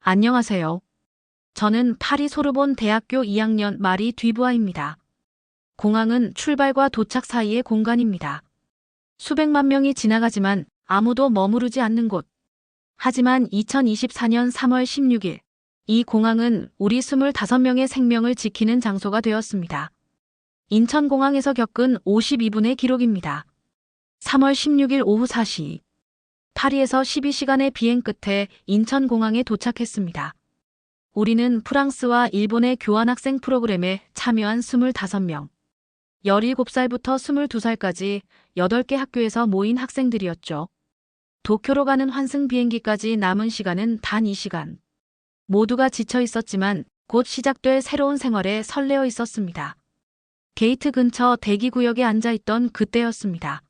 안녕하세요. 저는 파리 소르본 대학교 2학년 마리 뒤부아입니다. 공항은 출발과 도착 사이의 공간입니다. 수백만 명이 지나가지만 아무도 머무르지 않는 곳. 하지만 2024년 3월 16일, 이 공항은 우리 25명의 생명을 지키는 장소가 되었습니다. 인천공항에서 겪은 52분의 기록입니다. 3월 16일 오후 4시, 파리에서 12시간의 비행 끝에 인천공항에 도착했습니다. 우리는 프랑스와 일본의 교환학생 프로그램에 참여한 25명, 17살부터 22살까지 8개 학교에서 모인 학생들이었죠. 도쿄로 가는 환승 비행기까지 남은 시간은 단 2시간. 모두가 지쳐 있었지만 곧 시작될 새로운 생활에 설레어 있었습니다. 게이트 근처 대기구역에 앉아있던 그때였습니다.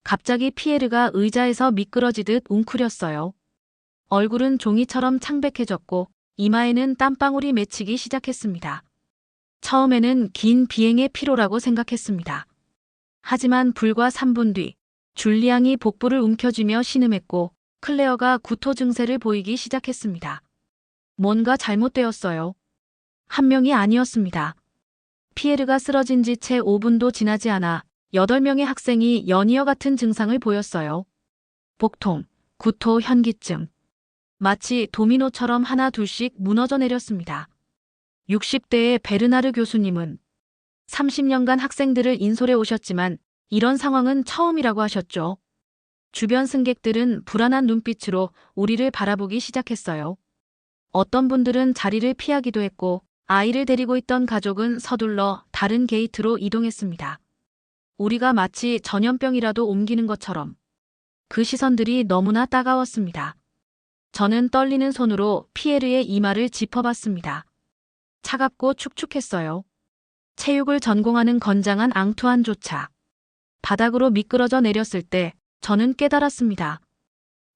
갑자기 피에르가 의자에서 미끄러지듯 웅크렸어요. 얼굴은 종이처럼 창백해졌고 이마에는 땀방울이 맺히기 시작했습니다. 처음에는 긴 비행의 피로라고 생각했습니다. 하지만 불과 3분 뒤 줄리앙이 복부를 움켜쥐며 신음했고 클레어가 구토 증세를 보이기 시작했습니다. 뭔가 잘못되었어요. 한 명이 아니었습니다. 피에르가 쓰러진 지 채 5분도 지나지 않아 8명의 학생이 연이어 같은 증상을 보였어요. 복통, 구토, 현기증. 마치 도미노처럼 하나 둘씩 무너져 내렸습니다. 60대의 베르나르 교수님은 30년간 학생들을 인솔해 오셨지만 이런 상황은 처음이라고 하셨죠. 주변 승객들은 불안한 눈빛으로 우리를 바라보기 시작했어요. 어떤 분들은 자리를 피하기도 했고 아이를 데리고 있던 가족은 서둘러 다른 게이트로 이동했습니다. 우리가 마치 전염병이라도 옮기는 것처럼 그 시선들이 너무나 따가웠습니다. 저는 떨리는 손으로 피에르의 이마를 짚어봤습니다. 차갑고 축축했어요. 체육을 전공하는 건장한 앙투안조차 바닥으로 미끄러져 내렸을 때 저는 깨달았습니다.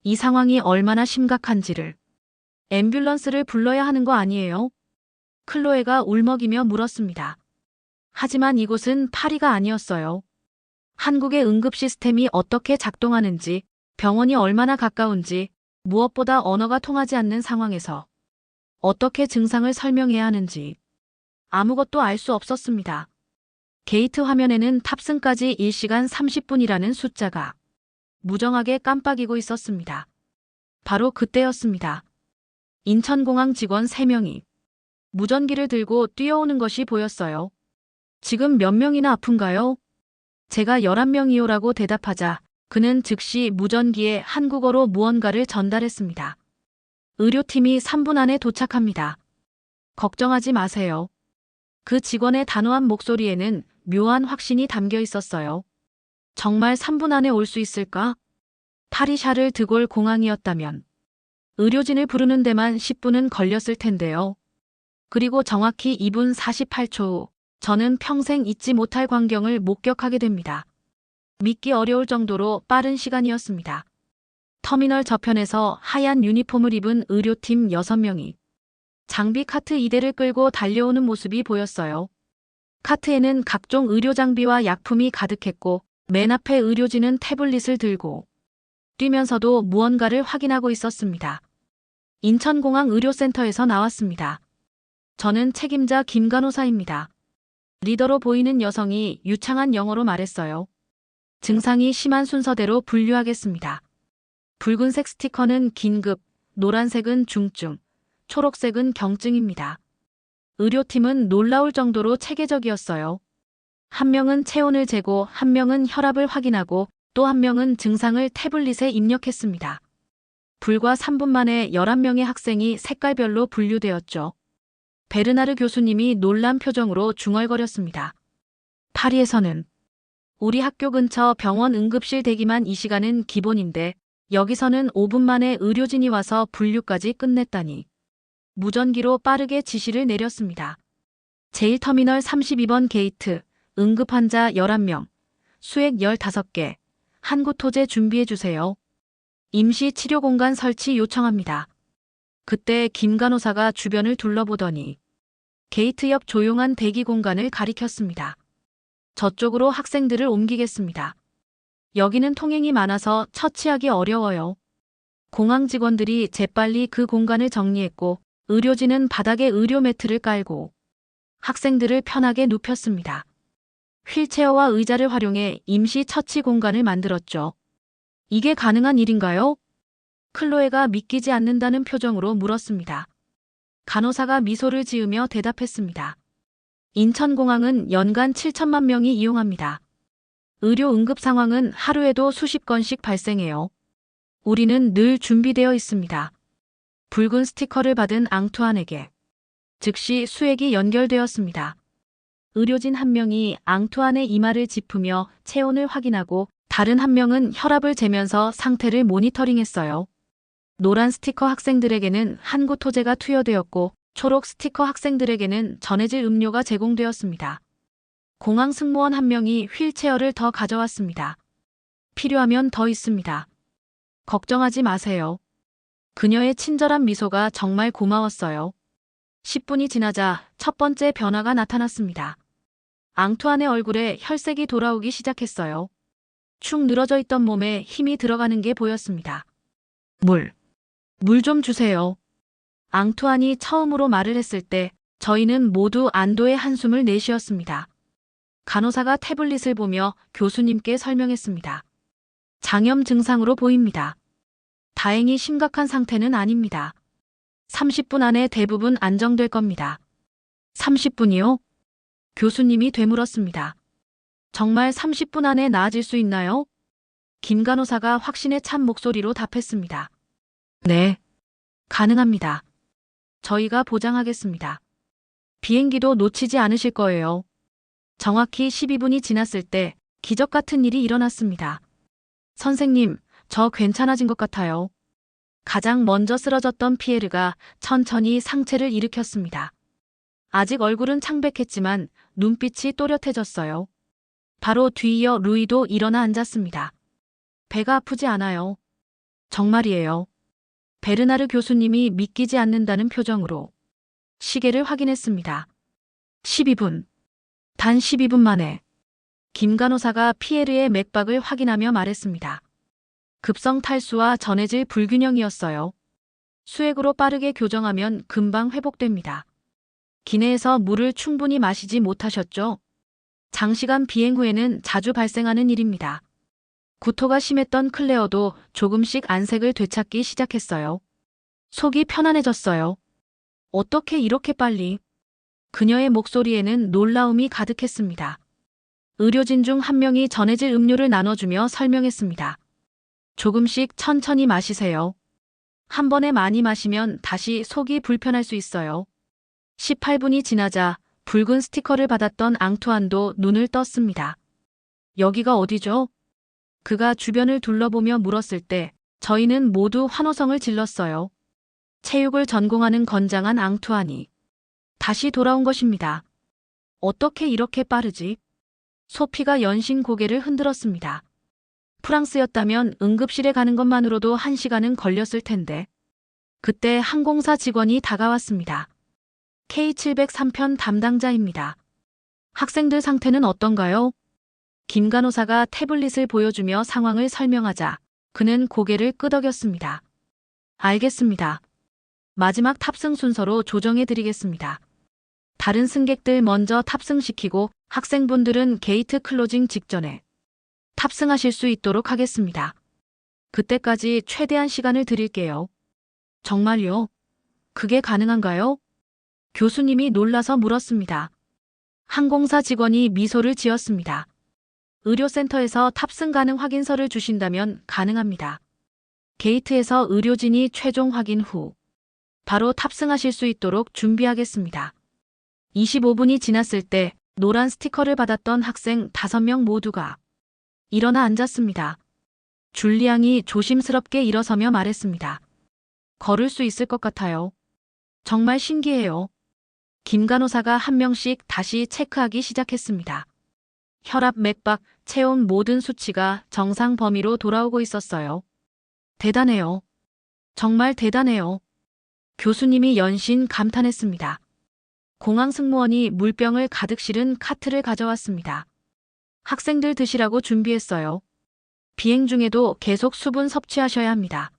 이 상황이 얼마나 심각한지를. 앰뷸런스를 불러야 하는 거 아니에요? 클로에가 울먹이며 물었습니다. 하지만 이곳은 파리가 아니었어요. 한국의 응급 시스템이 어떻게 작동하는지, 병원이 얼마나 가까운지, 무엇보다 언어가 통하지 않는 상황에서 어떻게 증상을 설명해야 하는지 아무것도 알 수 없었습니다. 게이트 화면에는 탑승까지 1시간 30분이라는 숫자가 무정하게 깜빡이고 있었습니다. 바로 그때였습니다. 인천공항 직원 3명이 무전기를 들고 뛰어오는 것이 보였어요. 지금 몇 명이나 아픈가요? 제가 11명이요라고 대답하자 그는 즉시 무전기에 한국어로 무언가를 전달했습니다. 의료팀이 3분 안에 도착합니다. 걱정하지 마세요. 그 직원의 단호한 목소리에는 묘한 확신이 담겨 있었어요. 정말 3분 안에 올 수 있을까? 파리 샤를 드골 공항이었다면 의료진을 부르는 데만 10분은 걸렸을 텐데요. 그리고 정확히 2분 48초 후 저는 평생 잊지 못할 광경을 목격하게 됩니다. 믿기 어려울 정도로 빠른 시간이었습니다. 터미널 저편에서 하얀 유니폼을 입은 의료팀 6명이 장비 카트 2대를 끌고 달려오는 모습이 보였어요. 카트에는 각종 의료 장비와 약품이 가득했고 맨 앞에 의료진은 태블릿을 들고 뛰면서도 무언가를 확인하고 있었습니다. 인천공항 의료센터에서 나왔습니다. 저는 책임자 김간호사입니다. 리더로 보이는 여성이 유창한 영어로 말했어요. 증상이 심한 순서대로 분류하겠습니다. 붉은색 스티커는 긴급, 노란색은 중증, 초록색은 경증입니다. 의료팀은 놀라울 정도로 체계적이었어요. 한 명은 체온을 재고 한 명은 혈압을 확인하고 또 한 명은 증상을 태블릿에 입력했습니다. 불과 3분 만에 11명의 학생이 색깔별로 분류되었죠. 베르나르 교수님이 놀란 표정으로 중얼거렸습니다. 파리에서는 우리 학교 근처 병원 응급실 대기만 2시간은 기본인데 여기서는 5분 만에 의료진이 와서 분류까지 끝냈다니. 무전기로 빠르게 지시를 내렸습니다. 제1터미널 32번 게이트, 응급환자 11명, 수액 15개, 한구토제 준비해주세요. 임시 치료공간 설치 요청합니다. 그때 김 간호사가 주변을 둘러보더니 게이트 옆 조용한 대기 공간을 가리켰습니다. 저쪽으로 학생들을 옮기겠습니다. 여기는 통행이 많아서 처치하기 어려워요. 공항 직원들이 재빨리 그 공간을 정리했고 의료진은 바닥에 의료 매트를 깔고 학생들을 편하게 눕혔습니다. 휠체어와 의자를 활용해 임시 처치 공간을 만들었죠. 이게 가능한 일인가요? 클로에가 믿기지 않는다는 표정으로 물었습니다. 간호사가 미소를 지으며 대답했습니다. 인천공항은 연간 7천만 명이 이용합니다. 의료 응급 상황은 하루에도 수십 건씩 발생해요. 우리는 늘 준비되어 있습니다. 붉은 스티커를 받은 앙투안에게 즉시 수액이 연결되었습니다. 의료진 한 명이 앙투안의 이마를 짚으며 체온을 확인하고 다른 한 명은 혈압을 재면서 상태를 모니터링했어요. 노란 스티커 학생들에게는 항구 토제가 투여되었고 초록 스티커 학생들에게는 전해질 음료가 제공되었습니다. 공항 승무원 한 명이 휠체어를 더 가져왔습니다. 필요하면 더 있습니다. 걱정하지 마세요. 그녀의 친절한 미소가 정말 고마웠어요. 10분이 지나자 첫 번째 변화가 나타났습니다. 앙투안의 얼굴에 혈색이 돌아오기 시작했어요. 축 늘어져 있던 몸에 힘이 들어가는 게 보였습니다. 물 좀 주세요. 앙투안이 처음으로 말을 했을 때 저희는 모두 안도의 한숨을 내쉬었습니다. 간호사가 태블릿을 보며 교수님께 설명했습니다. 장염 증상으로 보입니다. 다행히 심각한 상태는 아닙니다. 30분 안에 대부분 안정될 겁니다. 30분이요? 교수님이 되물었습니다. 정말 30분 안에 나아질 수 있나요? 김 간호사가 확신에 찬 목소리로 답했습니다. 네, 가능합니다. 저희가 보장하겠습니다. 비행기도 놓치지 않으실 거예요. 정확히 12분이 지났을 때 기적 같은 일이 일어났습니다. 선생님, 저 괜찮아진 것 같아요. 가장 먼저 쓰러졌던 피에르가 천천히 상체를 일으켰습니다. 아직 얼굴은 창백했지만 눈빛이 또렷해졌어요. 바로 뒤이어 루이도 일어나 앉았습니다. 배가 아프지 않아요. 정말이에요. 베르나르 교수님이 믿기지 않는다는 표정으로 시계를 확인했습니다. 12분. 단 12분 만에. 김 간호사가 피에르의 맥박을 확인하며 말했습니다. 급성 탈수와 전해질 불균형이었어요. 수액으로 빠르게 교정하면 금방 회복됩니다. 기내에서 물을 충분히 마시지 못하셨죠? 장시간 비행 후에는 자주 발생하는 일입니다. 구토가 심했던 클레어도 조금씩 안색을 되찾기 시작했어요. 속이 편안해졌어요. 어떻게 이렇게 빨리? 그녀의 목소리에는 놀라움이 가득했습니다. 의료진 중 한 명이 전해질 음료를 나눠주며 설명했습니다. 조금씩 천천히 마시세요. 한 번에 많이 마시면 다시 속이 불편할 수 있어요. 18분이 지나자 붉은 스티커를 받았던 앙투안도 눈을 떴습니다. 여기가 어디죠? 그가 주변을 둘러보며 물었을 때 저희는 모두 환호성을 질렀어요. 체육을 전공하는 건장한 앙투안이 다시 돌아온 것입니다. 어떻게 이렇게 빠르지? 소피가 연신 고개를 흔들었습니다. 프랑스였다면 응급실에 가는 것만으로도 1시간은 걸렸을 텐데. 그때 항공사 직원이 다가왔습니다. K703편 담당자입니다. 학생들 상태는 어떤가요? 김 간호사가 태블릿을 보여주며 상황을 설명하자 그는 고개를 끄덕였습니다. 알겠습니다. 마지막 탑승 순서로 조정해드리겠습니다. 다른 승객들 먼저 탑승시키고 학생분들은 게이트 클로징 직전에 탑승하실 수 있도록 하겠습니다. 그때까지 최대한 시간을 드릴게요. 정말요? 그게 가능한가요? 교수님이 놀라서 물었습니다. 항공사 직원이 미소를 지었습니다. 의료센터에서 탑승 가능 확인서를 주신다면 가능합니다. 게이트에서 의료진이 최종 확인 후 바로 탑승하실 수 있도록 준비하겠습니다. 25분이 지났을 때 노란 스티커를 받았던 학생 5명 모두가 일어나 앉았습니다. 줄리앙이 조심스럽게 일어서며 말했습니다. 걸을 수 있을 것 같아요. 정말 신기해요. 김 간호사가 한 명씩 다시 체크하기 시작했습니다. 혈압, 맥박, 체온 모든 수치가 정상 범위로 돌아오고 있었어요. 대단해요. 정말 대단해요. 교수님이 연신 감탄했습니다. 공항 승무원이 물병을 가득 실은 카트를 가져왔습니다. 학생들 드시라고 준비했어요. 비행 중에도 계속 수분 섭취하셔야 합니다.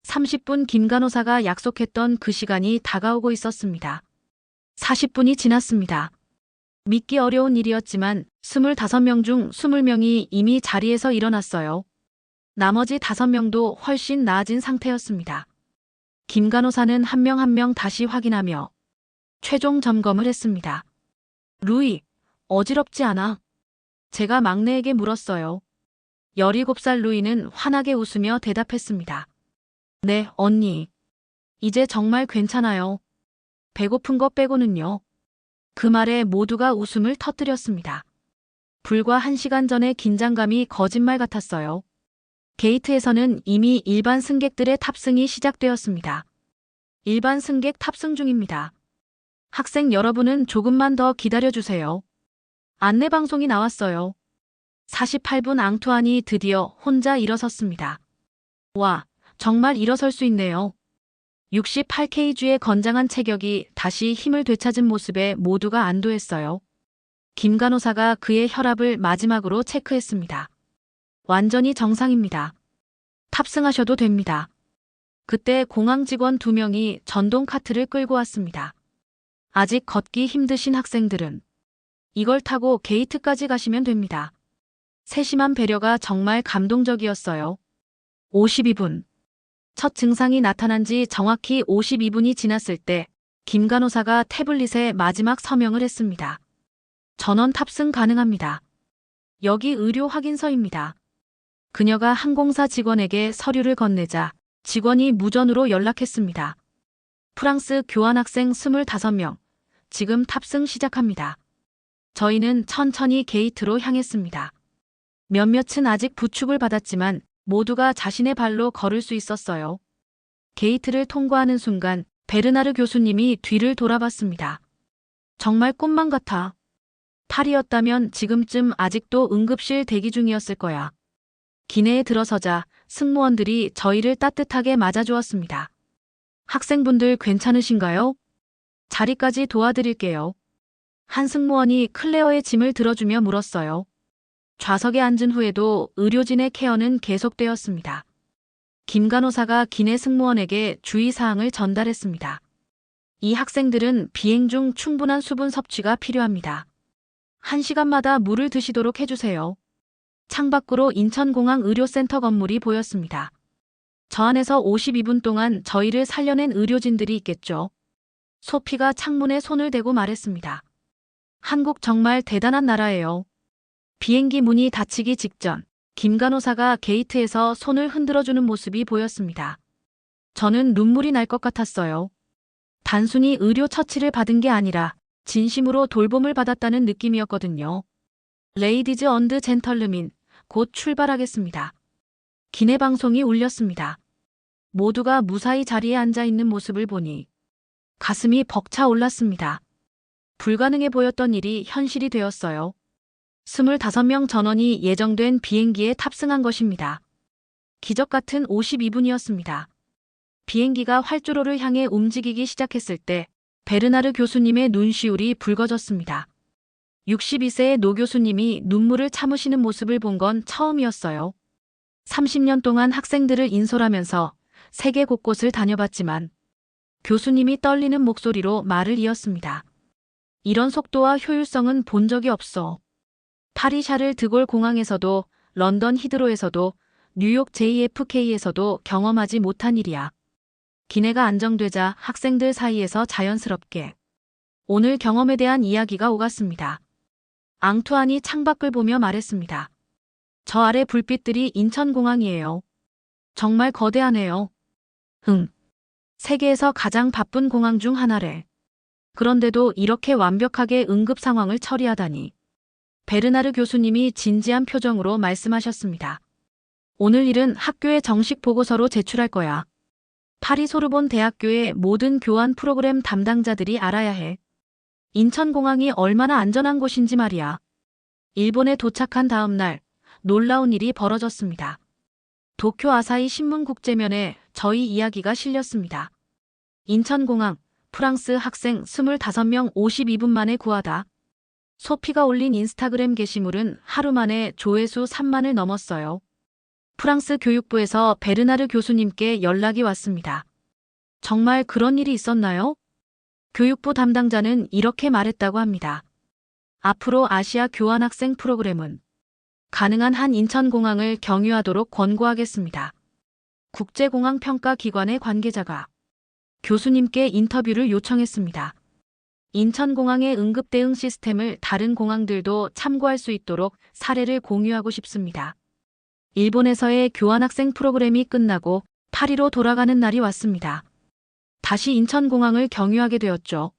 30분 김 간호사가 약속했던 그 시간이 다가오고 있었습니다. 40분이 지났습니다. 믿기 어려운 일이었지만 25명 중 20명이 이미 자리에서 일어났어요. 나머지 5명도 훨씬 나아진 상태였습니다. 김 간호사는 한 명 한 명 다시 확인하며 최종 점검을 했습니다. 루이, 어지럽지 않아? 제가 막내에게 물었어요. 17살 루이는 환하게 웃으며 대답했습니다. 네, 언니. 이제 정말 괜찮아요. 배고픈 것 빼고는요. 그 말에 모두가 웃음을 터뜨렸습니다. 불과 1시간 전의 긴장감이 거짓말 같았어요. 게이트에서는 이미 일반 승객들의 탑승이 시작되었습니다. 일반 승객 탑승 중입니다. 학생 여러분은 조금만 더 기다려주세요. 안내방송이 나왔어요. 48분 앙투안이 드디어 혼자 일어섰습니다. 와, 정말 일어설 수 있네요. 68kg의 건장한 체격이 다시 힘을 되찾은 모습에 모두가 안도했어요. 김 간호사가 그의 혈압을 마지막으로 체크했습니다. 완전히 정상입니다. 탑승하셔도 됩니다. 그때 공항 직원 2명이 전동 카트를 끌고 왔습니다. 아직 걷기 힘드신 학생들은 이걸 타고 게이트까지 가시면 됩니다. 세심한 배려가 정말 감동적이었어요. 52분. 첫 증상이 나타난 지 정확히 52분이 지났을 때 김 간호사가 태블릿에 마지막 서명을 했습니다. 전원 탑승 가능합니다. 여기 의료 확인서입니다. 그녀가 항공사 직원에게 서류를 건네자 직원이 무전으로 연락했습니다. 프랑스 교환학생 25명, 지금 탑승 시작합니다. 저희는 천천히 게이트로 향했습니다. 몇몇은 아직 부축을 받았지만 모두가 자신의 발로 걸을 수 있었어요. 게이트를 통과하는 순간 베르나르 교수님이 뒤를 돌아봤습니다. 정말 꿈만 같아. 파리였다면 지금쯤 아직도 응급실 대기 중이었을 거야. 기내에 들어서자 승무원들이 저희를 따뜻하게 맞아주었습니다. 학생분들 괜찮으신가요? 자리까지 도와드릴게요. 한 승무원이 클레어의 짐을 들어주며 물었어요. 좌석에 앉은 후에도 의료진의 케어는 계속되었습니다. 김 간호사가 기내 승무원에게 주의사항을 전달했습니다. 이 학생들은 비행 중 충분한 수분 섭취가 필요합니다. 1시간마다 물을 드시도록 해주세요. 창밖으로 인천공항 의료센터 건물이 보였습니다. 저 안에서 52분 동안 저희를 살려낸 의료진들이 있겠죠. 소피가 창문에 손을 대고 말했습니다. 한국 정말 대단한 나라예요. 비행기 문이 닫히기 직전 김 간호사가 게이트에서 손을 흔들어주는 모습이 보였습니다. 저는 눈물이 날 것 같았어요. 단순히 의료 처치를 받은 게 아니라 진심으로 돌봄을 받았다는 느낌이었거든요. 레이디즈 언드 젠털르민, 곧 출발하겠습니다. 기내 방송이 울렸습니다. 모두가 무사히 자리에 앉아 있는 모습을 보니 가슴이 벅차 올랐습니다. 불가능해 보였던 일이 현실이 되었어요. 25명 전원이 예정된 비행기에 탑승한 것입니다. 기적 같은 52분이었습니다. 비행기가 활주로를 향해 움직이기 시작했을 때 베르나르 교수님의 눈시울이 붉어졌습니다. 62세의 노 교수님이 눈물을 참으시는 모습을 본 건 처음이었어요. 30년 동안 학생들을 인솔하면서 세계 곳곳을 다녀봤지만 교수님이 떨리는 목소리로 말을 이었습니다. 이런 속도와 효율성은 본 적이 없어. 파리 샤를 드골 공항에서도 런던 히드로에서도 뉴욕 JFK에서도 경험하지 못한 일이야. 기내가 안정되자 학생들 사이에서 자연스럽게 오늘 경험에 대한 이야기가 오갔습니다. 앙투안이 창밖을 보며 말했습니다. 저 아래 불빛들이 인천공항이에요. 정말 거대하네요. 세계에서 가장 바쁜 공항 중 하나래. 그런데도 이렇게 완벽하게 응급 상황을 처리하다니. 베르나르 교수님이 진지한 표정으로 말씀하셨습니다. 오늘 일은 학교에 정식 보고서로 제출할 거야. 파리 소르본 대학교의 모든 교환 프로그램 담당자들이 알아야 해. 인천공항이 얼마나 안전한 곳인지 말이야. 일본에 도착한 다음 날 놀라운 일이 벌어졌습니다. 도쿄 아사히 신문 국제면에 저희 이야기가 실렸습니다. 인천공항, 프랑스 학생 25명 52분 만에 구하다. 소피가 올린 인스타그램 게시물은 하루 만에 조회수 3만을 넘었어요. 프랑스 교육부에서 베르나르 교수님께 연락이 왔습니다. 정말 그런 일이 있었나요? 교육부 담당자는 이렇게 말했다고 합니다. 앞으로 아시아 교환학생 프로그램은 가능한 한 인천공항을 경유하도록 권고하겠습니다. 국제공항평가기관의 관계자가 교수님께 인터뷰를 요청했습니다. 인천공항의 응급대응 시스템을 다른 공항들도 참고할 수 있도록 사례를 공유하고 싶습니다. 일본에서의 교환학생 프로그램이 끝나고 파리로 돌아가는 날이 왔습니다. 다시 인천공항을 경유하게 되었죠.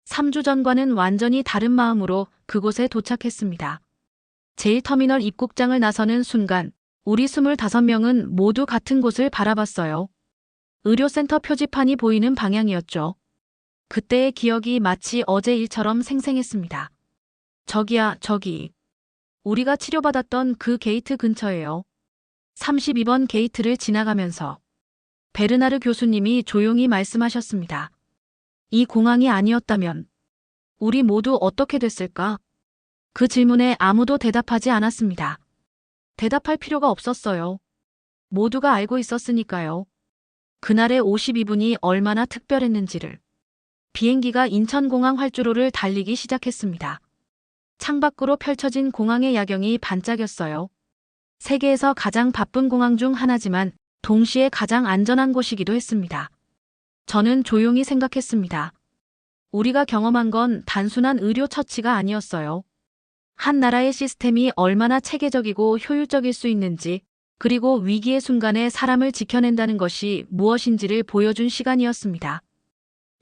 3주 전과는 완전히 다른 마음으로 그곳에 도착했습니다. 제1터미널 입국장을 나서는 순간 우리 25명은 모두 같은 곳을 바라봤어요. 의료센터 표지판이 보이는 방향이었죠. 그때의 기억이 마치 어제 일처럼 생생했습니다. 저기야, 저기. 우리가 치료받았던 그 게이트 근처예요. 32번 게이트를 지나가면서 베르나르 교수님이 조용히 말씀하셨습니다. 이 공항이 아니었다면 우리 모두 어떻게 됐을까? 그 질문에 아무도 대답하지 않았습니다. 대답할 필요가 없었어요. 모두가 알고 있었으니까요. 그날의 52분이 얼마나 특별했는지를. 비행기가 인천공항 활주로를 달리기 시작했습니다. 창밖으로 펼쳐진 공항의 야경이 반짝였어요. 세계에서 가장 바쁜 공항 중 하나지만 동시에 가장 안전한 곳이기도 했습니다. 저는 조용히 생각했습니다. 우리가 경험한 건 단순한 의료 처치가 아니었어요. 한 나라의 시스템이 얼마나 체계적이고 효율적일 수 있는지, 그리고 위기의 순간에 사람을 지켜낸다는 것이 무엇인지를 보여준 시간이었습니다.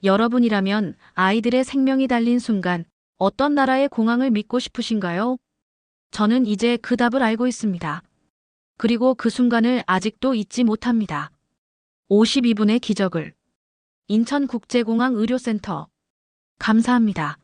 여러분이라면 아이들의 생명이 달린 순간 어떤 나라의 공항을 믿고 싶으신가요? 저는 이제 그 답을 알고 있습니다. 그리고 그 순간을 아직도 잊지 못합니다. 52분의 기적을. 인천국제공항 의료센터. 감사합니다.